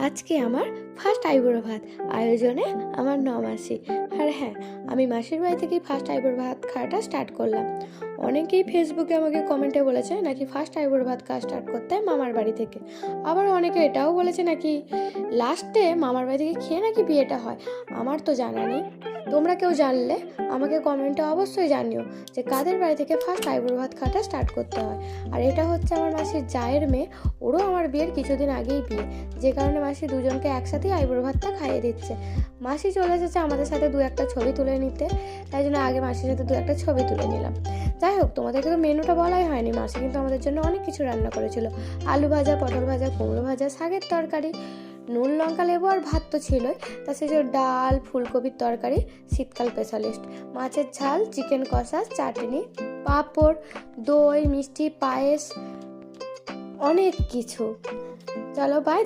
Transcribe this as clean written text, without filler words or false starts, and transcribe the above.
আজকে আমার ফার্স্ট আইবুড়ো ভাত আয়োজনে আমার মাসি। আর হ্যাঁ, আমি মাসির বাড়ি থেকেই ফার্স্ট আইবুড়ো ভাত খাওয়াটা স্টার্ট করলাম। অনেকেই ফেসবুকে আমাকে কমেন্টে বলেছে নাকি ফার্স্ট আইবুড়ো ভাত খাওয়া স্টার্ট করতে হয় মামার বাড়ি থেকে। আবার অনেকে এটাও বলেছে নাকি লাস্টে মামার বাড়ি থেকে খেয়ে নাকি বিয়েটা হয়। আমার তো জানা নেই, তোমরা কেউ জানলে আমাকে কমেন্টে অবশ্যই জানিও যে কাদের বাড়ি থেকে ফার্স্ট আইবুড়ো ভাত খাওয়াটা স্টার্ট করতে হয়। আর এটা হচ্ছে আমার মাসির জায়ের মেয়ে, ওরও আমার বিয়ের কিছুদিন আগেই বিয়ে, যে কারণে মাসি দুজনকে একসাথেই আইবুড়ো ভাতটা খাইয়ে দিচ্ছে। মাসি চলে এসেছে আমাদের সাথে দু একটা ছবি তুলে নিতে, তাই জন্য আগে মাসির সাথে দু একটা ছবি তুলে নিলাম। যাই হোক, তোমাদেরকে তো মেনুটা বলাই হয়নি। মাসি কিন্তু আমাদের জন্য অনেক কিছু রান্না করেছিল। আলু ভাজা, পটল ভাজা, কুমড়ো ভাজা, শাকের তরকারি, নুন লঙ্কা লেবু আর ভাত তো ছিলই, তার সাথে ডাল, ফুলকপির তরকারি, শীতকাল স্পেশালিস্ট, মাছের ঝাল, চিকেন কষা, চাটনি, পাঁপড়, দই, মিষ্টি, পায়েস, অনেক কিছু। চলো বাই।